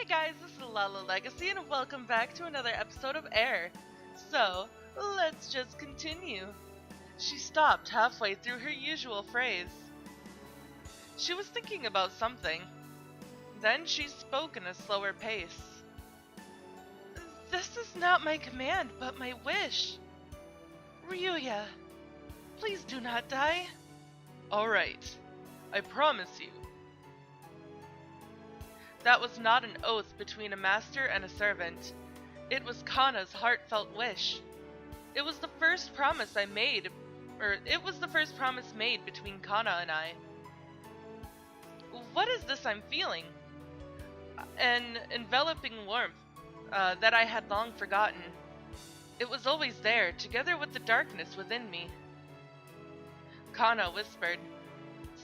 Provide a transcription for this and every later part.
Hey guys, this is Lala Legacy and welcome back to another episode of Air. So, let's just continue. She stopped halfway through her usual phrase. She was thinking about something. Then she spoke in a slower pace. This is not my command, but my wish. Ryuuya, please do not die. Alright, I promise you. That was not an oath between a master and a servant. It was Kanna's heartfelt wish. It was the first promise made between Kanna and I. What is this I'm feeling? An enveloping warmth that I had long forgotten. It was always there, together with the darkness within me. Kanna whispered,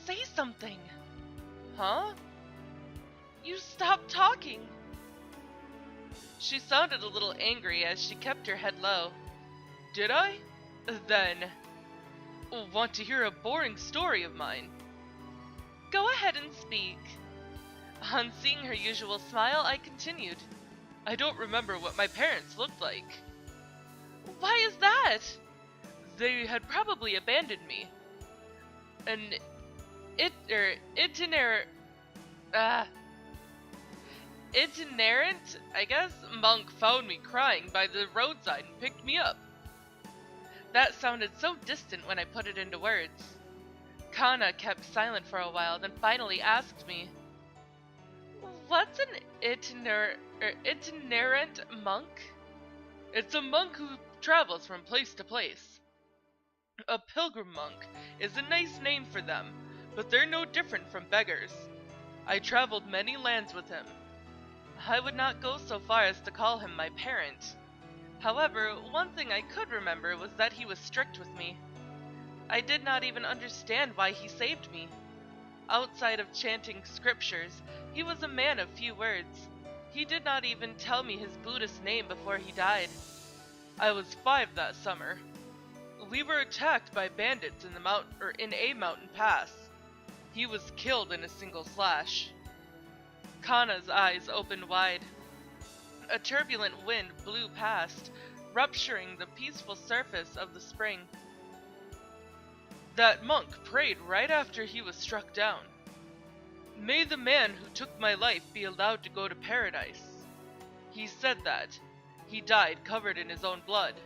"Say something." Huh? You stopped talking. She sounded a little angry as she kept her head low. Did I? Then, want to hear a boring story of mine? Go ahead and speak. On seeing her usual smile, I continued. I don't remember what my parents looked like. Why is that? They had probably abandoned me. An itinerant, I guess, monk found me crying by the roadside and picked me up. That sounded so distant when I put it into words. Kanna kept silent for a while, then finally asked me, "What's an itinerant monk?" It's a monk who travels from place to place. A pilgrim monk is a nice name for them, but they're no different from beggars. I traveled many lands with him. I would not go so far as to call him my parent. However, one thing I could remember was that he was strict with me. I did not even understand why he saved me. Outside of chanting scriptures, he was a man of few words. He did not even tell me his Buddhist name before he died. I was 5 that summer. We were attacked by bandits in a mountain pass. He was killed in a single slash. Kanna's eyes opened wide. A turbulent wind blew past, rupturing the peaceful surface of the spring. That monk prayed right after he was struck down. May the man who took my life be allowed to go to paradise. He said that. He died covered in his own blood.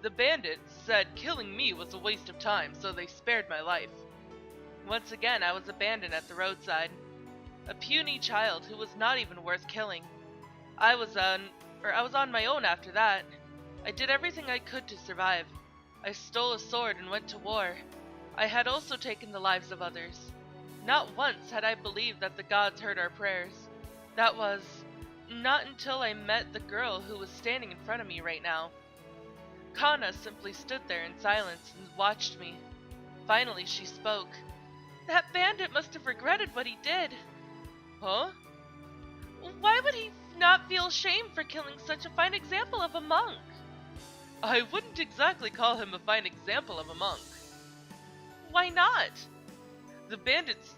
The bandits said killing me was a waste of time, so they spared my life. Once again, I was abandoned at the roadside. A puny child who was not even worth killing. I was on my own after that. I did everything I could to survive. I stole a sword and went to war. I had also taken the lives of others. Not once had I believed that the gods heard our prayers. That was not until I met the girl who was standing in front of me right now. Kanna simply stood there in silence and watched me. Finally she spoke. That bandit must have regretted what he did. Huh? Why would he not feel shame for killing such a fine example of a monk? I wouldn't exactly call him a fine example of a monk. Why not? The bandits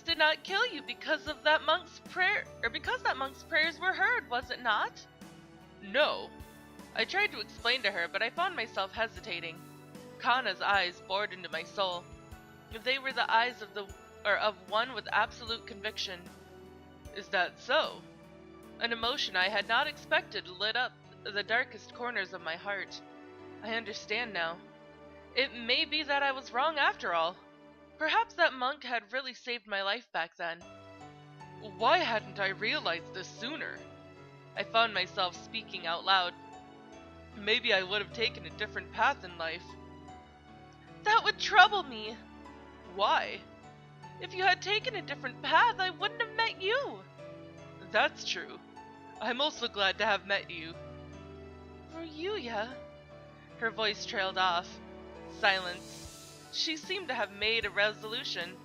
did not kill you because of that monk's prayer, or because that monk's prayers were heard, was it not? No. I tried to explain to her, but I found myself hesitating. Kanna's eyes bored into my soul. They were the eyes of one with absolute conviction. Is that so? An emotion I had not expected lit up the darkest corners of my heart. I understand now. It may be that I was wrong after all. Perhaps that monk had really saved my life back then. Why hadn't I realized this sooner? I found myself speaking out loud. Maybe I would have taken a different path in life. That would trouble me. Why? If you had taken a different path, I wouldn't have met you. That's true. I'm also glad to have met you. Ryuuya? Her voice trailed off. Silence. She seemed to have made a resolution.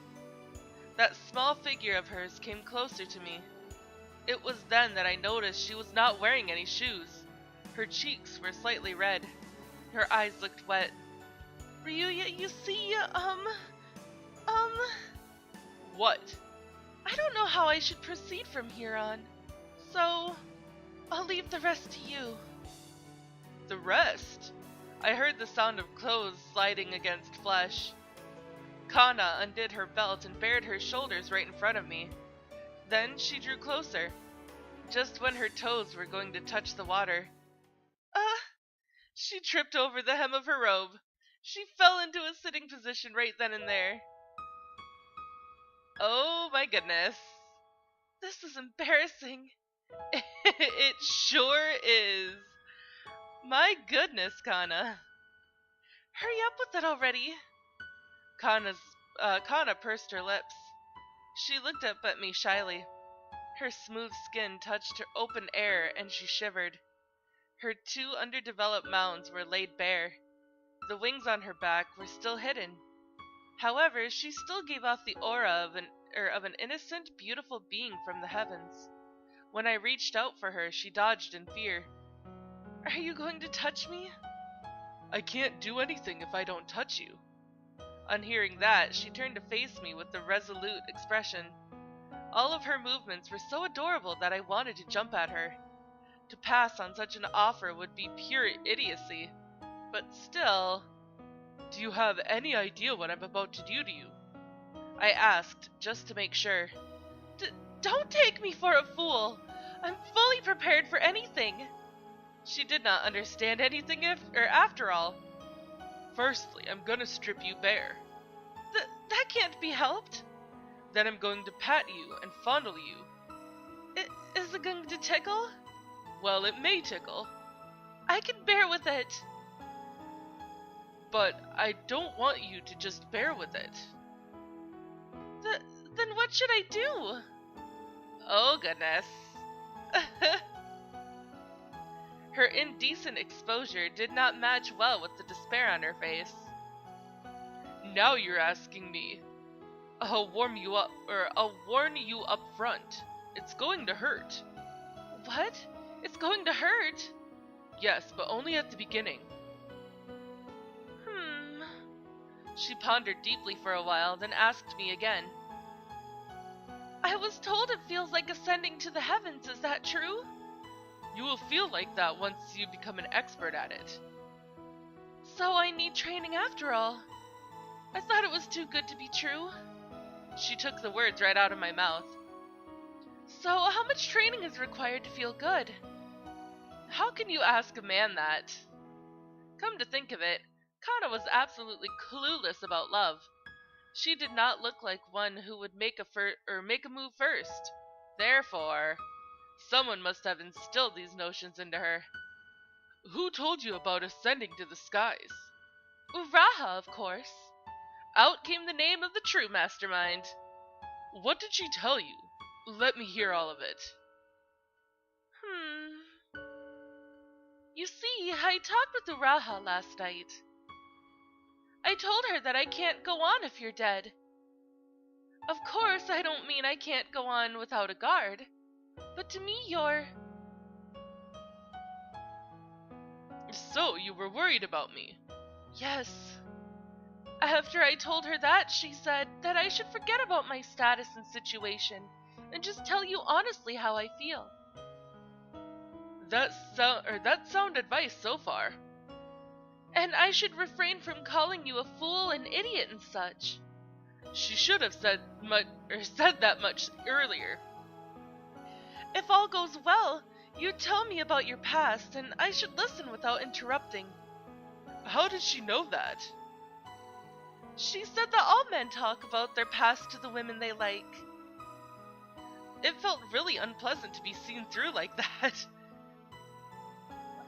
That small figure of hers came closer to me. It was then that I noticed she was not wearing any shoes. Her cheeks were slightly red. Her eyes looked wet. Ryuuya, you see, What? I don't know how I should proceed from here on, so I'll leave the rest to you. The rest? I heard the sound of clothes sliding against flesh. Kanna undid her belt and bared her shoulders right in front of me. Then she drew closer, just when her toes were going to touch the water. She tripped over the hem of her robe. She fell into a sitting position right then and there. Oh my goodness. This is embarrassing. It sure is. My goodness, Kanna. Hurry up with it already. Kanna pursed her lips. She looked up at me shyly. Her smooth skin touched her open air and she shivered. Her 2 underdeveloped mounds were laid bare. The wings on her back were still hidden. However, she still gave off the aura of an innocent, beautiful being from the heavens. When I reached out for her, she dodged in fear. Are you going to touch me? I can't do anything if I don't touch you. On hearing that, she turned to face me with a resolute expression. All of her movements were so adorable that I wanted to jump at her. To pass on such an offer would be pure idiocy. But still... Do you have any idea what I'm about to do to you? I asked, just to make sure. Don't take me for a fool! I'm fully prepared for anything! She did not understand anything after all. Firstly, I'm gonna strip you bare. That can't be helped. Then I'm going to pat you and fondle you. Is it going to tickle? Well, it may tickle. I can bear with it. But I don't want you to just bear with it. Then what should I do? Oh goodness. Her indecent exposure did not match well with the despair on her face. Now you're asking me. I'll warn you up front. It's going to hurt. What? It's going to hurt? Yes, but only at the beginning. She pondered deeply for a while, then asked me again. I was told it feels like ascending to the heavens, is that true? You will feel like that once you become an expert at it. So I need training after all. I thought it was too good to be true. She took the words right out of my mouth. So how much training is required to feel good? How can you ask a man that? Come to think of it, Kanna was absolutely clueless about love. She did not look like one who would make a move first. Therefore, someone must have instilled these notions into her. Who told you about ascending to the skies? Uraha, of course. Out came the name of the true mastermind. What did she tell you? Let me hear all of it. You see, I talked with Uraha last night. I told her that I can't go on if you're dead. Of course, I don't mean I can't go on without a guard. But to me, you're... So, you were worried about me? Yes. After I told her that, she said that I should forget about my status and situation and just tell you honestly how I feel. That's sound advice so far. And I should refrain from calling you a fool and idiot and such. She should have said that much earlier. If all goes well, you tell me about your past, and I should listen without interrupting. How did she know that? She said that all men talk about their past to the women they like. It felt really unpleasant to be seen through like that.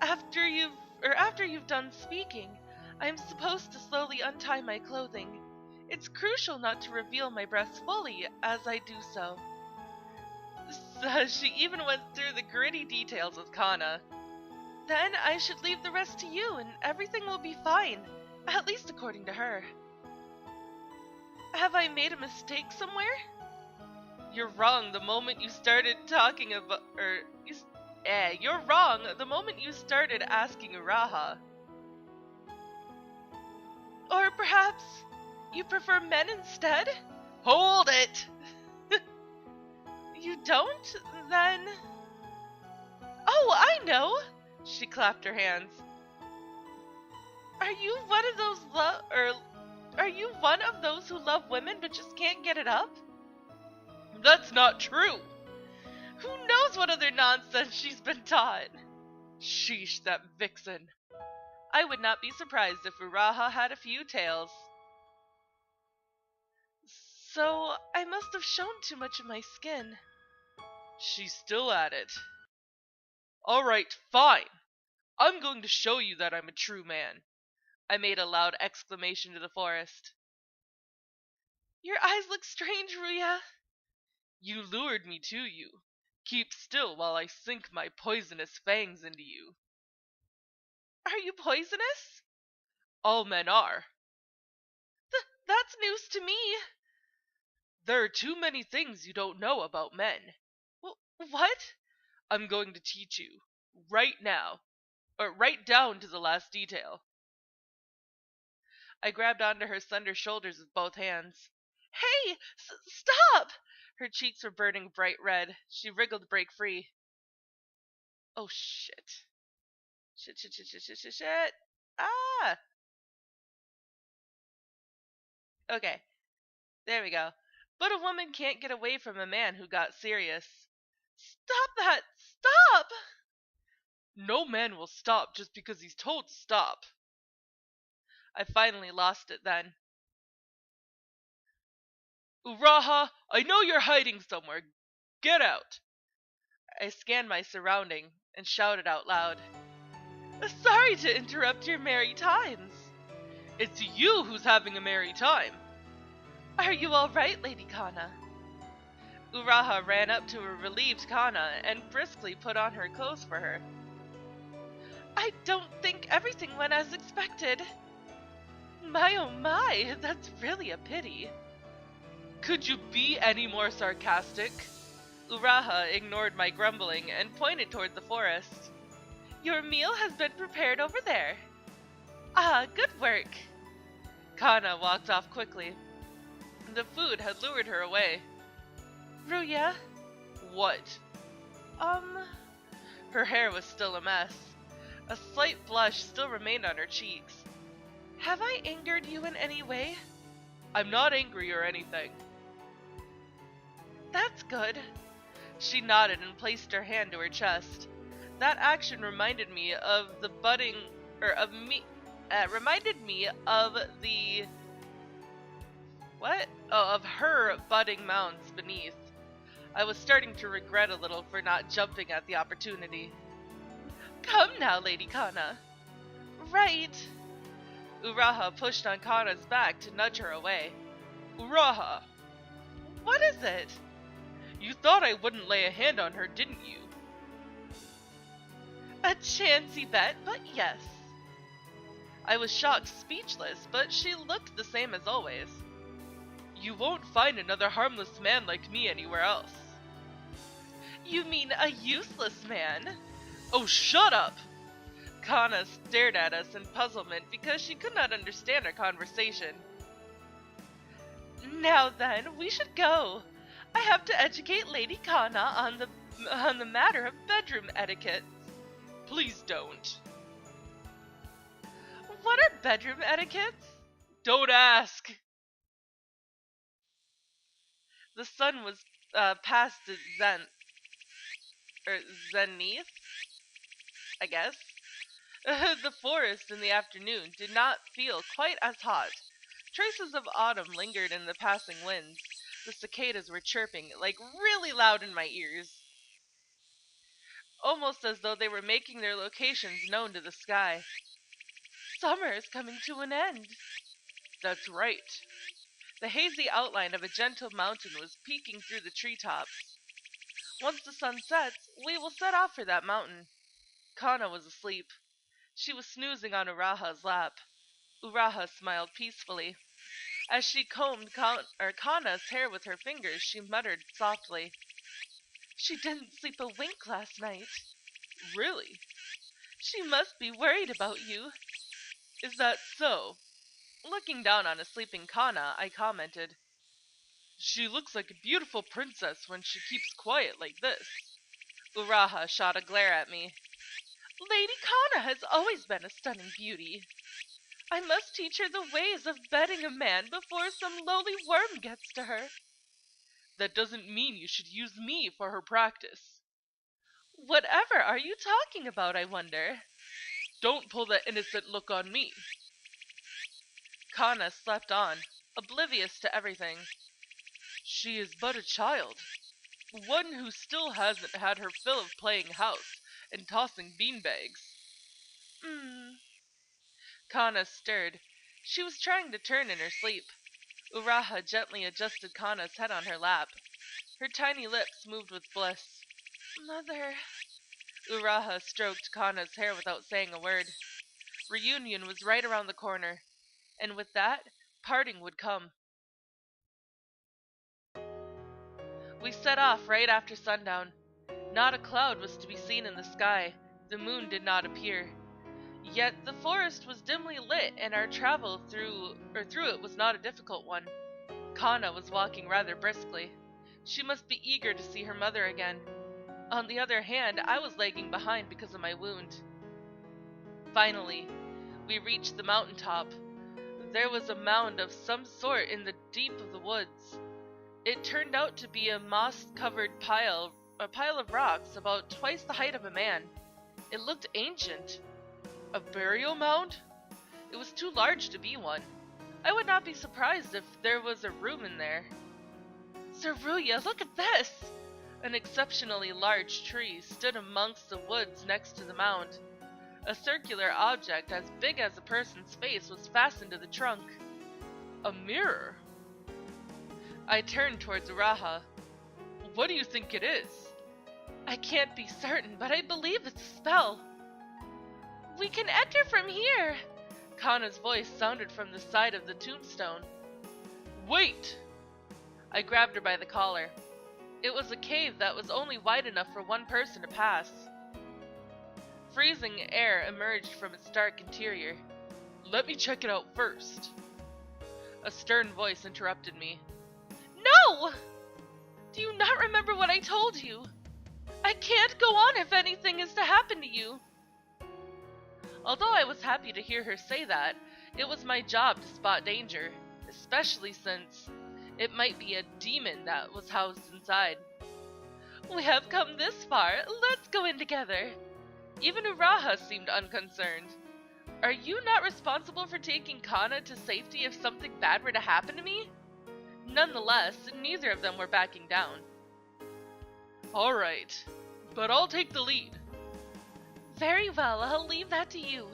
After you've done speaking, I'm supposed to slowly untie my clothing. It's crucial not to reveal my breasts fully as I do so. So she even went through the gritty details with Kanna. Then I should leave the rest to you and everything will be fine, at least according to her. Have I made a mistake somewhere? You're wrong the moment you started talking about... you're wrong the moment you started asking Uraha. Or perhaps you prefer men instead? Hold it! You don't? Then... Oh, I know! She clapped her hands. Are you one of those are you one of those who love women but just can't get it up? That's not true! Who knows what other nonsense she's been taught? Sheesh, that vixen. I would not be surprised if Uraha had a few tails. So, I must have shown too much of my skin. She's still at it. Alright, fine. I'm going to show you that I'm a true man. I made a loud exclamation to the forest. Your eyes look strange, Ryuuya. You lured me to you. Keep still while I sink my poisonous fangs into you. Are you poisonous? All men are. That's news to me. There are too many things you don't know about men. What? I'm going to teach you. Right now. Or right down to the last detail. I grabbed onto her slender shoulders with both hands. Hey! Stop! Her cheeks were burning bright red. She wriggled to break free. Oh, shit. Shit. Ah! Okay. There we go. But a woman can't get away from a man who got serious. Stop that! Stop! No man will stop just because he's told to stop. I finally lost it then. Uraha, I know you're hiding somewhere. Get out! I scanned my surrounding and shouted out loud. Sorry to interrupt your merry times. It's you who's having a merry time. Are you alright, Lady Kanna? Uraha ran up to a relieved Kanna and briskly put on her clothes for her. I don't think everything went as expected. My oh my, that's really a pity. Could you be any more sarcastic? Uraha ignored my grumbling and pointed toward the forest. Your meal has been prepared over there. Ah, good work. Kanna walked off quickly. The food had lured her away. Ryuuya? What? Her hair was still a mess. A slight blush still remained on her cheeks. Have I angered you in any way? I'm not angry or anything. That's good. She nodded and placed her hand to her chest. That action reminded me of the budding, reminded me of the, what? Oh, of her budding mounds beneath. I was starting to regret a little for not jumping at the opportunity. Come now, Lady Kanna. Right. Uraha pushed on Kanna's back to nudge her away. Uraha! What is it? You thought I wouldn't lay a hand on her, didn't you? A chancy bet, but yes. I was shocked speechless, but she looked the same as always. You won't find another harmless man like me anywhere else. You mean a useless man? Oh, shut up! Kanna stared at us in puzzlement because she could not understand our conversation. Now then, we should go. I have to educate Lady Kanna on the matter of bedroom etiquette. Please don't. What are bedroom etiquettes? Don't ask. The sun was past its zenith, I guess. The forest in the afternoon did not feel quite as hot. Traces of autumn lingered in the passing winds. The cicadas were chirping, like really loud in my ears. Almost as though they were making their locations known to the sky. Summer is coming to an end. That's right. The hazy outline of a gentle mountain was peeking through the treetops. Once the sun sets, we will set off for that mountain. Kanna was asleep. She was snoozing on Uraha's lap. Uraha smiled peacefully. As she combed Kanna's hair with her fingers, she muttered softly. She didn't sleep a wink last night. Really? She must be worried about you. Is that so? Looking down on a sleeping Kanna, I commented. She looks like a beautiful princess when she keeps quiet like this. Uraha shot a glare at me. Lady Kanna has always been a stunning beauty. I must teach her the ways of bedding a man before some lowly worm gets to her. That doesn't mean you should use me for her practice. Whatever are you talking about, I wonder? Don't pull that innocent look on me. Kanna slept on, oblivious to everything. She is but a child, one who still hasn't had her fill of playing house and tossing beanbags. Hmm. Kanna stirred. She was trying to turn in her sleep. Uraha gently adjusted Kanna's head on her lap. Her tiny lips moved with bliss. Mother. Uraha stroked Kanna's hair without saying a word. Reunion was right around the corner, and with that, parting would come. We set off right after sundown. Not a cloud was to be seen in the sky. The moon did not appear. Yet the forest was dimly lit, and our travel through it was not a difficult one. Kanna was walking rather briskly. She must be eager to see her mother again. On the other hand, I was lagging behind because of my wound. Finally, we reached the mountain top. There was a mound of some sort in the deep of the woods. It turned out to be a moss-covered pile of rocks about twice the height of a man. It looked ancient. A burial mound? It was too large to be one. I would not be surprised if there was a room in there. Sir Ryuuya, look at this! An exceptionally large tree stood amongst the woods next to the mound. A circular object as big as a person's face was fastened to the trunk. A mirror? I turned towards Uraha. What do you think it is? I can't be certain, but I believe it's a spell. We can enter from here! Kanna's voice sounded from the side of the tombstone. Wait! I grabbed her by the collar. It was a cave that was only wide enough for one person to pass. Freezing air emerged from its dark interior. Let me check it out first. A stern voice interrupted me. No! Do you not remember what I told you? I can't go on if anything is to happen to you. Although I was happy to hear her say that, it was my job to spot danger, especially since it might be a demon that was housed inside. We have come this far, let's go in together. Even Uraha seemed unconcerned. Are you not responsible for taking Kanna to safety if something bad were to happen to me? Nonetheless, neither of them were backing down. Alright, but I'll take the lead. Very well, I'll leave that to you.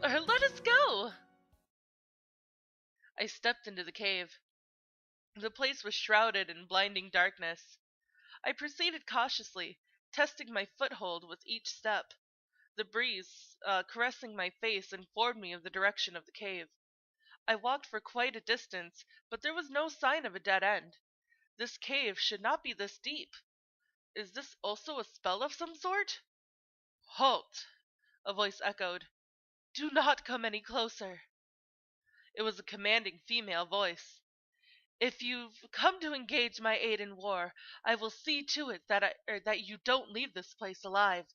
Let us go! I stepped into the cave. The place was shrouded in blinding darkness. I proceeded cautiously, testing my foothold with each step. The breeze, caressing my face, informed me of the direction of the cave. I walked for quite a distance, but there was no sign of a dead end. This cave should not be this deep. Is this also a spell of some sort? Halt! A voice echoed. Do not come any closer. It was a commanding female voice. If you've come to engage my aid in war, I will see to it that you don't leave this place alive.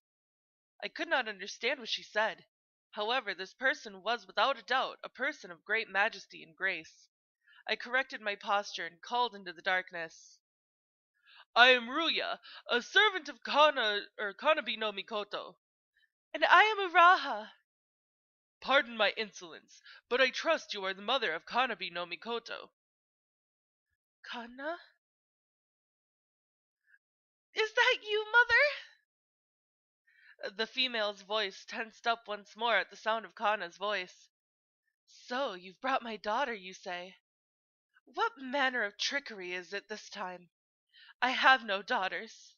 I could not understand what she said. However, this person was without a doubt a person of great majesty and grace. I corrected my posture and called into the darkness. I am Ryuuya, a servant of Kanabi no Mikoto. And I am Uraha. Pardon my insolence, but I trust you are the mother of Kanabi no Mikoto. Kanna? Is that you, mother? The female's voice tensed up once more at the sound of Kanna's voice. So, you've brought my daughter, you say? What manner of trickery is it this time? I have no daughters.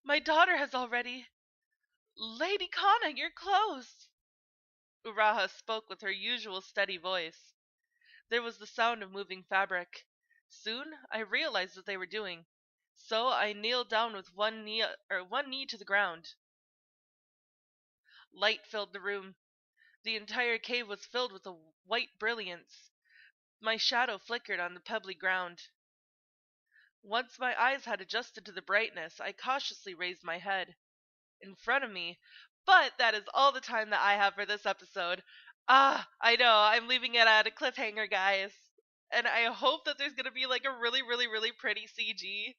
My daughter has already... Lady Kanna, your clothes! Uraha spoke with her usual steady voice. There was the sound of moving fabric. Soon I realized what they were doing, so I kneeled down with one knee to the ground. Light filled the room. The entire cave was filled with a white brilliance. My shadow flickered on the pebbly ground. Once my eyes had adjusted to the brightness, I cautiously raised my head. In front of me. But that is all the time that I have for this episode. I know, I'm leaving it at a cliffhanger, guys. And I hope that there's gonna be like a really, really, really pretty CG.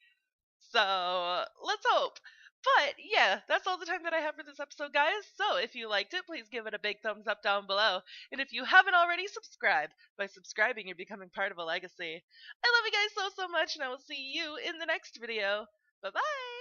So let's hope. But yeah, that's all the time that I have for this episode, guys. So if you liked it, please give it a big thumbs up down below. And if you haven't already, subscribe. By subscribing, you're becoming part of a legacy. I love you guys so, so much, and I will see you in the next video. Bye-bye!